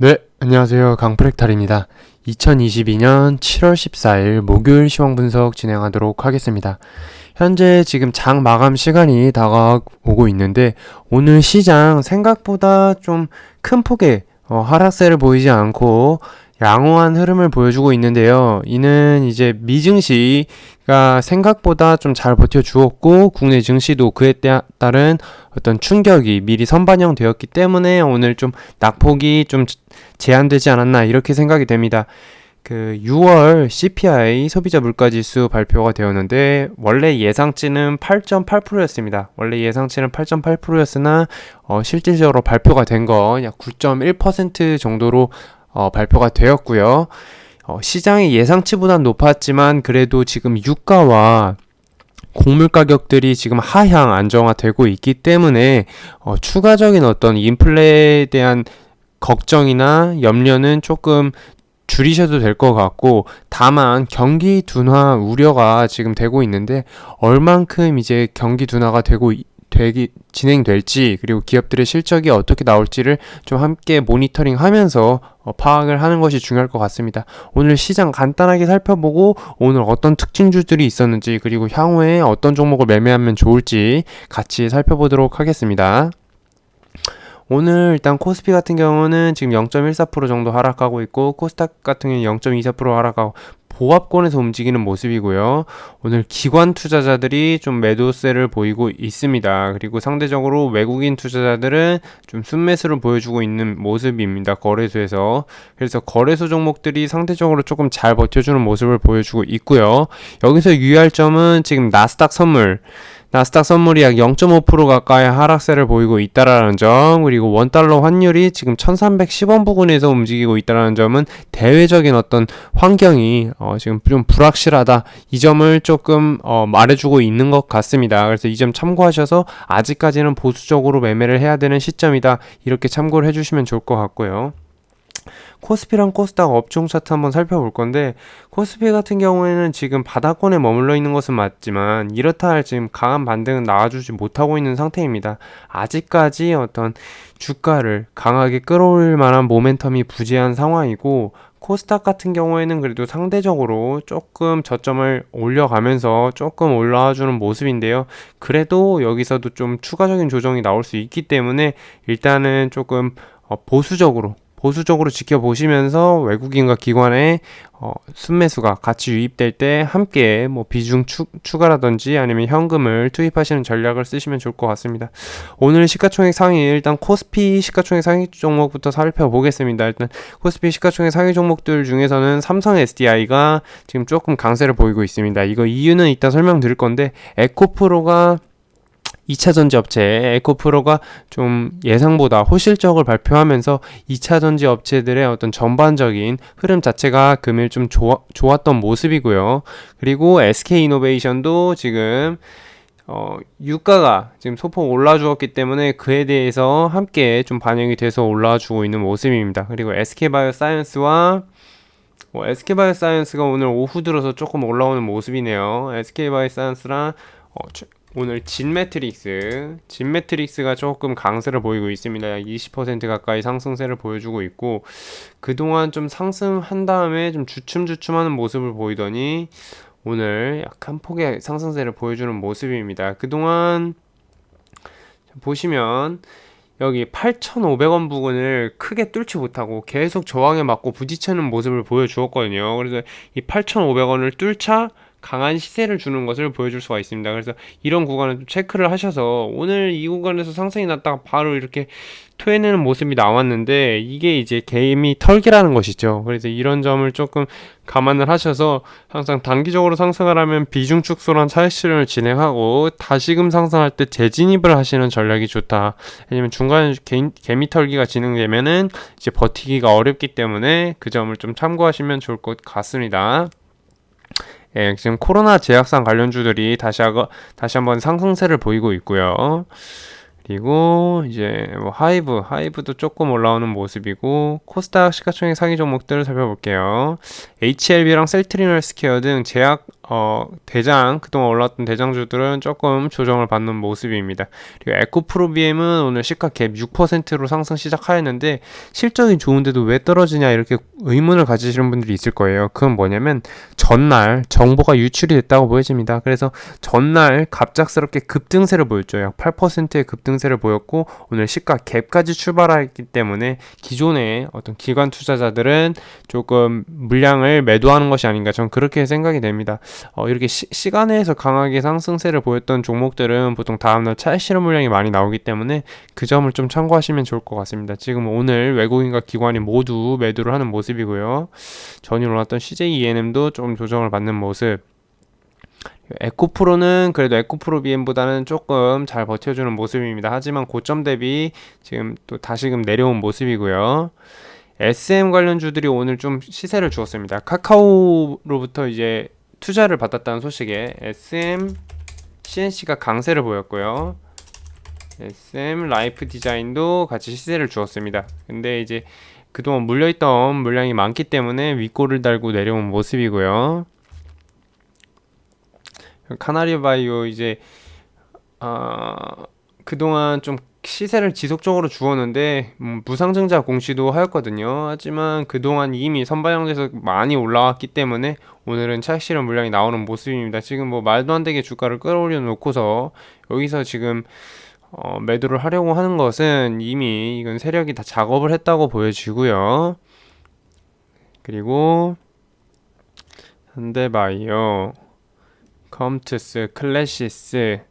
네, 안녕하세요. 강프랙탈입니다. 2022년 7월 14일 목요일 시황 분석 진행하도록 하겠습니다. 현재 지금 장 마감 시간이 다가오고 있는데 오늘 시장 생각보다 좀 큰 폭의 하락세를 보이지 않고 양호한 흐름을 보여주고 있는데요. 이는 이제 미증시가 생각보다 좀 잘 버텨주었고 국내 증시도 그에 따른 어떤 충격이 미리 선반영되었기 때문에 오늘 좀 낙폭이 좀 제한되지 않았나 이렇게 생각이 됩니다. 그 6월 CPI 소비자 물가지수 발표가 되었는데 원래 예상치는 8.8%였습니다. 원래 예상치는 8.8%였으나 실질적으로 발표가 된 건 약 9.1% 정도로 발표가 되었고요. 시장의 예상치보단 높았지만 그래도 지금 유가와 곡물 가격들이 지금 하향 안정화되고 있기 때문에 추가적인 어떤 인플레에 대한 걱정이나 염려는 조금 줄이셔도 될 것 같고, 다만 경기 둔화 우려가 지금 되고 있는데 얼만큼 이제 경기 둔화가 진행될지, 그리고 기업들의 실적이 어떻게 나올지를 좀 함께 모니터링하면서 파악을 하는 것이 중요할 것 같습니다. 오늘 시장 간단하게 살펴보고 오늘 어떤 특징주들이 있었는지, 그리고 향후에 어떤 종목을 매매하면 좋을지 같이 살펴보도록 하겠습니다. 오늘 일단 코스피 같은 경우는 지금 0.14% 정도 하락하고 있고, 코스닥 같은 경우는 0.24% 하락하고 보합권에서 움직이는 모습이고요. 오늘 기관 투자자들이 좀 매도세를 보이고 있습니다. 그리고 상대적으로 외국인 투자자들은 좀 순매수를 보여주고 있는 모습입니다. 거래소에서. 그래서 거래소 종목들이 상대적으로 조금 잘 버텨주는 모습을 보여주고 있고요. 여기서 유의할 점은 지금 나스닥 선물이 약 0.5% 가까이 하락세를 보이고 있다라는 점, 그리고 원달러 환율이 지금 1310원 부근에서 움직이고 있다라는 점은 대외적인 어떤 환경이 지금 좀 불확실하다, 이 점을 조금 말해주고 있는 것 같습니다. 그래서 이 점 참고하셔서 아직까지는 보수적으로 매매를 해야 되는 시점이다, 이렇게 참고를 해주시면 좋을 것 같고요. 코스피랑 코스닥 업종 차트 한번 살펴볼 건데, 코스피 같은 경우에는 지금 바닥권에 머물러 있는 것은 맞지만 이렇다 할 지금 강한 반등은 나와주지 못하고 있는 상태입니다. 아직까지 어떤 주가를 강하게 끌어올릴 만한 모멘텀이 부재한 상황이고, 코스닥 같은 경우에는 그래도 상대적으로 조금 저점을 올려가면서 조금 올라와주는 모습인데요. 그래도 여기서도 좀 추가적인 조정이 나올 수 있기 때문에 일단은 조금 보수적으로 지켜보시면서 외국인과 기관의 순매수가 같이 유입될 때 함께 뭐 비중 추가라든지 아니면 현금을 투입하시는 전략을 쓰시면 좋을 것 같습니다. 오늘 시가총액 상위, 일단 코스피 시가총액 상위 종목부터 살펴보겠습니다. 일단 코스피 시가총액 상위 종목들 중에서는 삼성 SDI가 지금 조금 강세를 보이고 있습니다. 이거 이유는 이따 설명드릴 건데, 에코프로가 2차전지 업체 에코프로가 좀 예상보다 호실적을 발표하면서 2차전지 업체들의 어떤 전반적인 흐름 자체가 금일 좀 좋았던 모습이고요. 그리고 SK이노베이션도 지금 유가가 지금 소폭 올라주었기 때문에 그에 대해서 함께 좀 반영이 돼서 올라주고 있는 모습입니다. 그리고 SK바이오사이언스가 오늘 오후 들어서 조금 올라오는 모습이네요. SK바이오사이언스랑 오늘 진매트릭스가 조금 강세를 보이고 있습니다. 약 20% 가까이 상승세를 보여주고 있고, 그동안 좀 상승한 다음에 좀 주춤하는 모습을 보이더니 오늘 약한 폭의 상승세를 보여주는 모습입니다. 그동안 보시면 여기 8,500원 부근을 크게 뚫지 못하고 계속 저항에 맞고 부딪히는 모습을 보여주었거든요. 그래서 이 8,500원을 뚫자 강한 시세를 주는 것을 보여줄 수가 있습니다. 그래서 이런 구간을 좀 체크를 하셔서 오늘 이 구간에서 상승이 났다가 바로 이렇게 토해내는 모습이 나왔는데, 이게 이제 개미 털기라는 것이죠. 그래서 이런 점을 조금 감안을 하셔서 항상 단기적으로 상승하려면 비중 축소란 차익 실현을 진행하고 다시금 상승할 때 재진입을 하시는 전략이 좋다. 왜냐면 중간에 개미 털기가 진행되면은 이제 버티기가 어렵기 때문에 그 점을 좀 참고하시면 좋을 것 같습니다. 예, 지금 코로나 제약상 관련주들이 다시 한번 상승세를 보이고 있고요. 그리고 이제 뭐 하이브도 조금 올라오는 모습이고, 코스닥 시가총액 상위 종목들을 살펴볼게요. HLB랑 셀트리널스퀘어 등 제약 그동안 올랐던 대장주들은 조금 조정을 받는 모습입니다. 그리고 에코프로비엠은 오늘 시가 갭 6%로 상승 시작하였는데 실적이 좋은데도 왜 떨어지냐 이렇게 의문을 가지시는 분들이 있을 거예요. 그건 뭐냐면 전날 정보가 유출이 됐다고 보여집니다. 그래서 전날 갑작스럽게 급등세를 보였죠. 약 8%의 급등세를 보였고 오늘 시가 갭까지 출발했기 때문에 기존의 어떤 기관 투자자들은 조금 물량을 매도하는 것이 아닌가 저는 그렇게 생각이 됩니다. 이렇게 시간에서 강하게 상승세를 보였던 종목들은 보통 다음날 차익 실현 물량이 많이 나오기 때문에 그 점을 좀 참고하시면 좋을 것 같습니다. 지금 오늘 외국인과 기관이 모두 매도를 하는 모습이고요. 전일 올랐던 CJENM도 좀 조정을 받는 모습. 에코프로는 그래도 에코프로비엠보다는 조금 잘 버텨주는 모습입니다. 하지만 고점 대비 지금 또 다시금 내려온 모습이고요. SM 관련주들이 오늘 좀 시세를 주었습니다. 카카오로부터 이제 투자를 받았다는 소식에 SM CNC가 강세를 보였고요. SM 라이프 디자인도 같이 시세를 주었습니다. 근데 이제 그동안 물려있던 물량이 많기 때문에 윗골을 달고 내려온 모습이고요. 카나리바이오 이제 그동안 좀 시세를 지속적으로 주었는데 무상증자 공시도 하였거든요. 하지만 그동안 이미 선반영돼서 많이 올라왔기 때문에 오늘은 차익 실현 물량이 나오는 모습입니다. 지금 뭐 말도 안 되게 주가를 끌어올려 놓고서 여기서 지금 매도를 하려고 하는 것은 이미 이건 세력이 다 작업을 했다고 보여지고요. 그리고 현대바이오, 컴투스, 클래시스,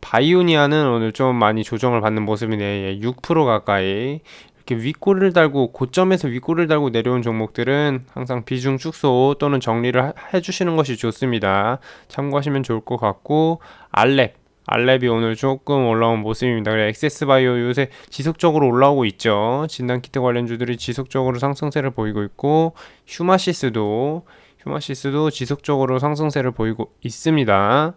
바이오니아는 오늘 좀 많이 조정을 받는 모습이네. 6% 가까이 이렇게 윗골을 달고 고점에서 윗골을 달고 내려온 종목들은 항상 비중 축소 또는 정리를 해주시는 것이 좋습니다. 참고하시면 좋을 것 같고 알랩이 오늘 조금 올라온 모습입니다. 그래 엑세스바이오 요새 지속적으로 올라오고 있죠. 진단키트 관련주들이 지속적으로 상승세를 보이고 있고 휴마시스도 지속적으로 상승세를 보이고 있습니다.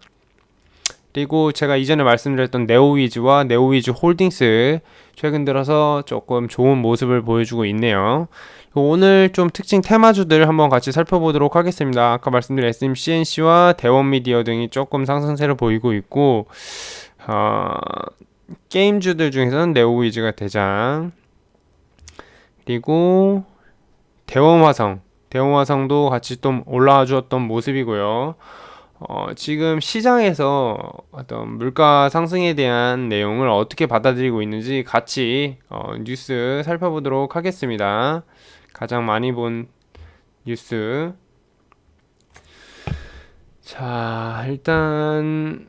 그리고 제가 이전에 말씀드렸던 네오위즈와 네오위즈 홀딩스 최근 들어서 조금 좋은 모습을 보여주고 있네요. 오늘 좀 특징 테마주들 한번 같이 살펴보도록 하겠습니다. 아까 말씀드린 SMCNC와 대원미디어 등이 조금 상승세를 보이고 있고 게임주들 중에서는 네오위즈가 대장, 그리고 대원화성도 같이 좀 올라와 주었던 모습이고요. 지금 시장에서 어떤 물가 상승에 대한 내용을 어떻게 받아들이고 있는지 같이 뉴스 살펴보도록 하겠습니다. 가장 많이 본 뉴스. 자, 일단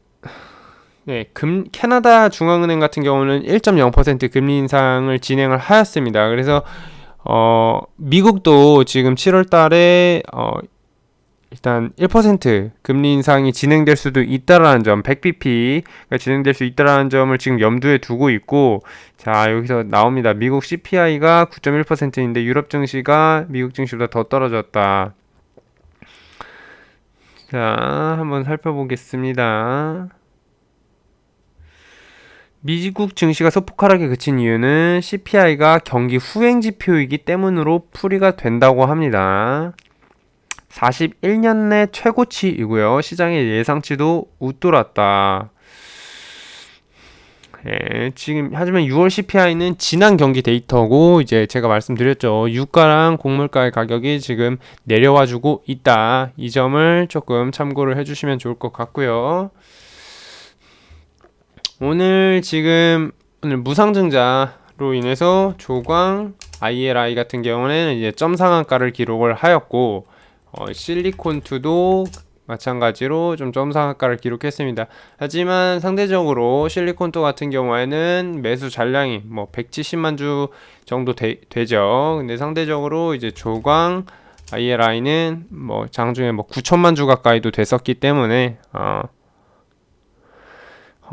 캐나다 중앙은행 같은 경우는 1.0% 금리 인상을 진행을 하였습니다. 그래서 미국도 지금 7월 달에 일단 1% 금리 인상이 진행될 수도 있다라는 점, 100bp가 진행될 수 있다라는 점을 지금 염두에 두고 있고, 자, 여기서 나옵니다. 미국 CPI가 9.1%인데 유럽 증시가 미국 증시보다 더 떨어졌다. 자, 한번 살펴보겠습니다. 미국 증시가 소폭 하락에 그친 이유는 CPI가 경기 후행 지표이기 때문으로 풀이가 된다고 합니다. 41년 내 최고치이고요. 시장의 예상치도 웃돌았다. 지금 하지만 6월 CPI는 지난 경기 데이터고 이제 제가 말씀드렸죠. 유가랑 곡물가의 가격이 지금 내려와주고 있다. 이 점을 조금 참고를 해주시면 좋을 것 같고요. 오늘 무상증자로 인해서 조광, ILI 같은 경우는 이제 점 상한가를 기록을 하였고 실리콘2도 마찬가지로 좀 점 상한가를 기록했습니다. 하지만 상대적으로 실리콘2 같은 경우에는 매수 잔량이 170만 주 정도 되죠. 근데 상대적으로 이제 조광, ILI는 장중에 9천만 주 가까이도 됐었기 때문에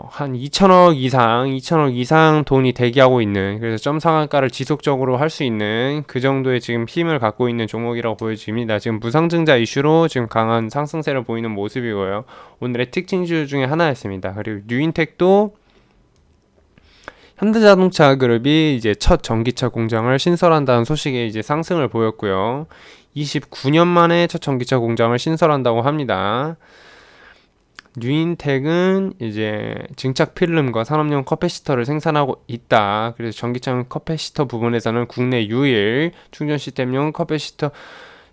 한 2천억 이상 돈이 대기하고 있는, 그래서 점 상한가를 지속적으로 할 수 있는 그 정도의 지금 힘을 갖고 있는 종목이라고 보여집니다. 지금 무상증자 이슈로 지금 강한 상승세를 보이는 모습이고요. 오늘의 특징주 중에 하나였습니다. 그리고 뉴인텍도 현대자동차 그룹이 이제 첫 전기차 공장을 신설한다는 소식에 이제 상승을 보였고요. 29년 만에 첫 전기차 공장을 신설한다고 합니다. 뉴인텍은 이제 증착 필름과 산업용 커패시터를 생산하고 있다. 그래서 전기차 커패시터 부분에서는 국내 유일 충전 시스템용 커패시터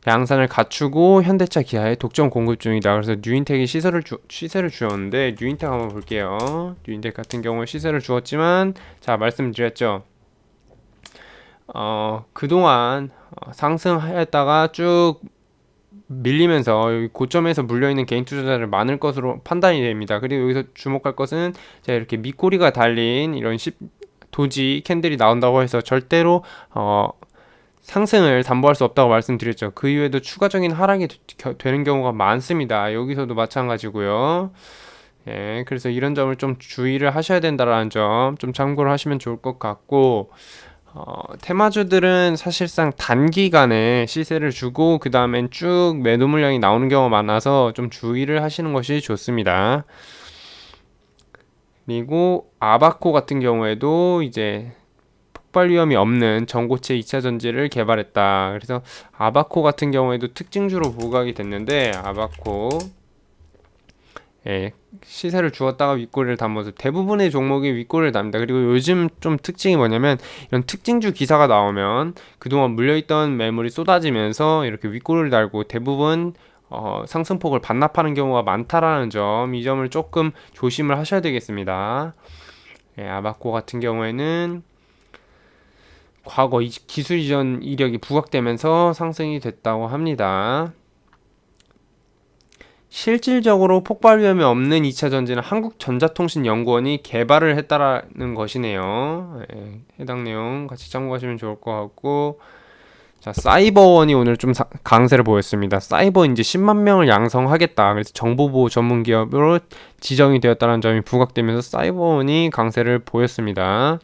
양산을 갖추고 현대차 기아에 독점 공급 중이다. 그래서 뉴인텍이 시세를 주었는데 뉴인텍 한번 볼게요. 뉴인텍 같은 경우에 시세를 주었지만 자 말씀드렸죠. 그동안 상승하였다가 쭉 밀리면서 여기 고점에서 물려있는 개인 투자자를 많을 것으로 판단이 됩니다. 그리고 여기서 주목할 것은 자 이렇게 밑꼬리가 달린 이런 도지 캔들이 나온다고 해서 절대로 상승을 담보할 수 없다고 말씀드렸죠. 그 이후에도 추가적인 하락이 되는 경우가 많습니다. 여기서도 마찬가지고요. 예, 그래서 이런 점을 좀 주의를 하셔야 된다라는 점 좀 참고를 하시면 좋을 것 같고 테마주들은 사실상 단기간에 시세를 주고 그 다음엔 쭉 매도 물량이 나오는 경우가 많아서 좀 주의를 하시는 것이 좋습니다. 그리고 아바코 같은 경우에도 이제 폭발 위험이 없는 전고체 2차 전지를 개발했다. 그래서 아바코 같은 경우에도 특징주로 부각이 됐는데 아바코 예, 시세를 주었다가 윗꼬리를 단 모습. 대부분의 종목이 윗꼬리를 답니다. 그리고 요즘 좀 특징이 뭐냐면 이런 특징주 기사가 나오면 그동안 물려있던 매물이 쏟아지면서 이렇게 윗꼬리를 달고 대부분 상승폭을 반납하는 경우가 많다라는 점, 이 점을 조금 조심을 하셔야 되겠습니다. 예, 아바코 같은 경우에는 과거 기술 이전 이력이 부각되면서 상승이 됐다고 합니다. 실질적으로 폭발 위험이 없는 2차 전지는 한국전자통신연구원이 개발을 했다라는 것이네요. 예, 해당 내용 같이 참고하시면 좋을 것 같고, 자 사이버원이 오늘 좀 강세를 보였습니다. 사이버 이제 10만 명을 양성하겠다. 그래서 정보보호 전문 기업으로 지정이 되었다는 점이 부각되면서 사이버원이 강세를 보였습니다.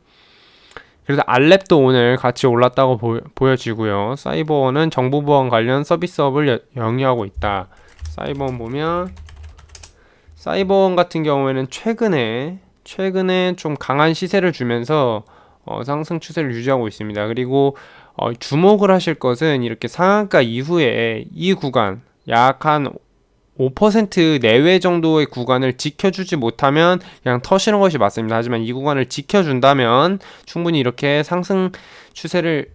그래서 알랩도 오늘 같이 올랐다고 보여지고요. 사이버원은 정보보안 관련 서비스업을 영위하고 있다. 사이버원 보면 사이버원 같은 경우에는 최근에 좀 강한 시세를 주면서 상승 추세를 유지하고 있습니다. 그리고 주목을 하실 것은 이렇게 상한가 이후에 이 구간 약 한 5% 내외 정도의 구간을 지켜주지 못하면 그냥 터시는 것이 맞습니다. 하지만 이 구간을 지켜준다면 충분히 이렇게 상승 추세를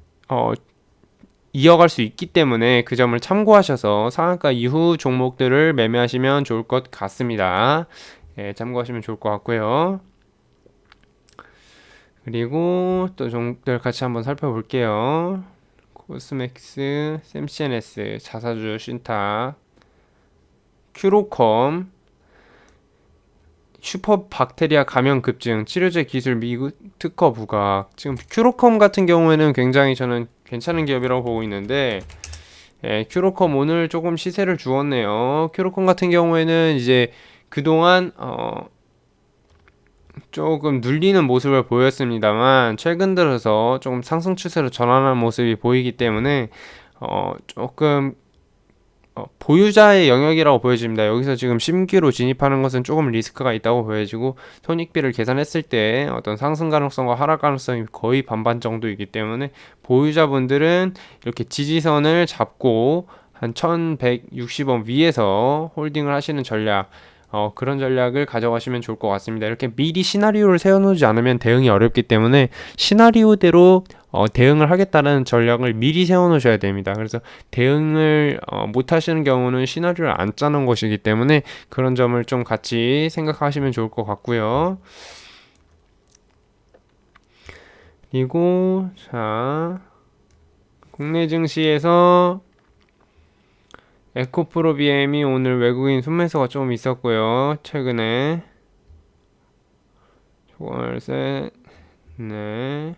이어갈 수 있기 때문에 그 점을 참고하셔서 상한가 이후 종목들을 매매하시면 좋을 것 같습니다. 예, 참고하시면 좋을 것 같고요. 그리고 또 종목들 같이 한번 살펴볼게요. 코스맥스, 샘시엔에스, 자사주 신탁, 큐로컴, 슈퍼박테리아 감염 급증, 치료제 기술 미국 특허 부각. 지금 큐로컴 같은 경우에는 굉장히 저는 괜찮은 기업이라고 보고 있는데, 예, 큐로컴 오늘 조금 시세를 주었네요. 큐로컴 같은 경우에는 이제 그동안 조금 눌리는 모습을 보였습니다만 최근 들어서 조금 상승 추세로 전환하는 모습이 보이기 때문에 조금 보유자의 영역이라고 보여집니다. 여기서 지금 신규로 진입하는 것은 조금 리스크가 있다고 보여지고 손익비를 계산했을 때 어떤 상승 가능성과 하락 가능성이 거의 반반 정도이기 때문에 보유자분들은 이렇게 지지선을 잡고 한 1160원 위에서 홀딩을 하시는 전략, 그런 전략을 가져가시면 좋을 것 같습니다. 이렇게 미리 시나리오를 세워놓지 않으면 대응이 어렵기 때문에 시나리오대로 대응을 하겠다는 전략을 미리 세워놓으셔야 됩니다. 그래서 대응을 못 하시는 경우는 시나리오를 안 짜는 것이기 때문에 그런 점을 좀 같이 생각하시면 좋을 것 같고요. 그리고 자 국내 증시에서 에코프로 BM이 오늘 외국인 순매수가 좀 있었고요. 최근에 월세 네.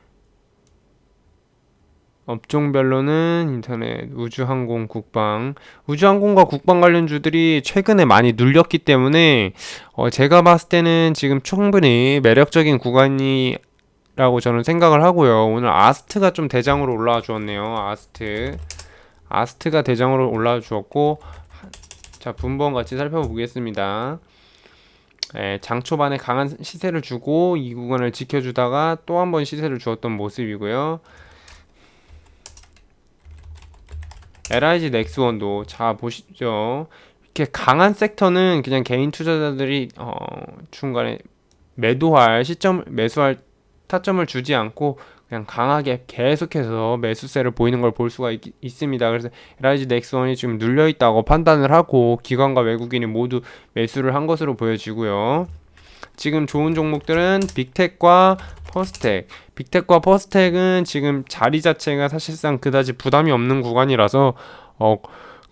업종별로는 인터넷, 우주항공, 국방. 우주항공과 국방 관련주들이 최근에 많이 눌렸기 때문에 제가 봤을 때는 지금 충분히 매력적인 구간이라고 저는 생각을 하고요. 오늘 아스트가 좀 대장으로 올라와 주었네요. 아스트가 대장으로 올라와 주었고, 자 분번 같이 살펴보겠습니다. 장 초반에 강한 시세를 주고 이 구간을 지켜주다가 또 한 번 시세를 주었던 모습이고요. LIG 넥스원도 자 보시죠. 이렇게 강한 섹터는 그냥 개인 투자자들이 중간에 매수할 타점을 주지 않고 그냥 강하게 계속해서 매수세를 보이는 걸 볼 수가 있습니다. 그래서 LIG 넥스원이 지금 눌려 있다고 판단을 하고 기관과 외국인이 모두 매수를 한 것으로 보여지고요. 지금 좋은 종목들은 빅텍과 퍼스텍. 빅텍과 퍼스텍은 지금 자리 자체가 사실상 그다지 부담이 없는 구간이라서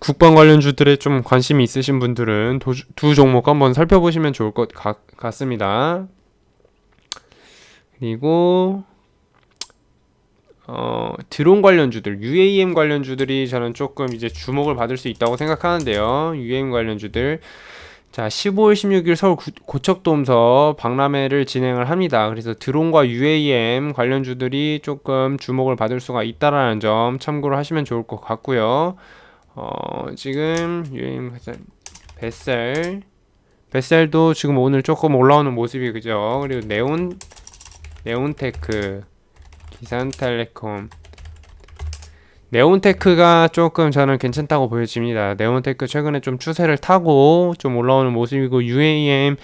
국방 관련주들에 좀 관심이 있으신 분들은 두 종목 한번 살펴보시면 좋을 것 같습니다. 그리고 드론 관련주들, UAM 관련주들이 저는 조금 이제 주목을 받을 수 있다고 생각하는데요. UAM 관련주들. 자, 15일, 16일 서울 고척돔서 박람회를 진행을 합니다. 그래서 드론과 UAM 관련주들이 조금 주목을 받을 수가 있다라는 점 참고를 하시면 좋을 것 같고요. 지금 UAM 베셀도 지금 오늘 조금 올라오는 모습이 그죠. 그리고 네온테크, 기산텔레콤, 네온테크가 조금 저는 괜찮다고 보여집니다. 네온테크 최근에 좀 추세를 타고 좀 올라오는 모습이고 UAM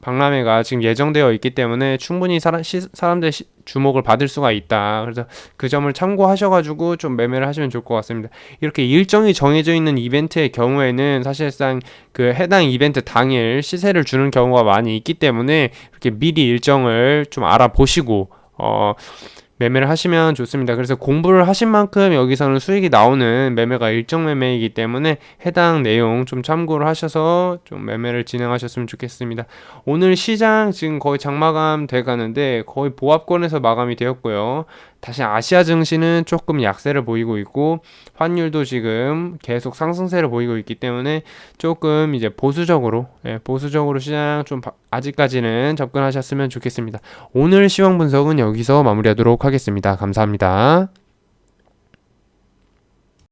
박람회가 지금 예정되어 있기 때문에 충분히 사람들의 주목을 받을 수가 있다. 그래서 그 점을 참고하셔가지고 좀 매매를 하시면 좋을 것 같습니다. 이렇게 일정이 정해져 있는 이벤트의 경우에는 사실상 그 해당 이벤트 당일 시세를 주는 경우가 많이 있기 때문에 이렇게 미리 일정을 좀 알아보시고 매매를 하시면 좋습니다. 그래서 공부를 하신 만큼 여기서는 수익이 나오는 매매가 일정 매매이기 때문에 해당 내용 좀 참고를 하셔서 좀 매매를 진행하셨으면 좋겠습니다. 오늘 시장 지금 거의 장마감 돼 가는데 거의 보합권에서 마감이 되었고요. 다시 아시아 증시는 조금 약세를 보이고 있고 환율도 지금 계속 상승세를 보이고 있기 때문에 조금 이제 보수적으로 시장 좀 아직까지는 접근하셨으면 좋겠습니다. 오늘 시황 분석은 여기서 마무리하도록 하겠습니다. 감사합니다.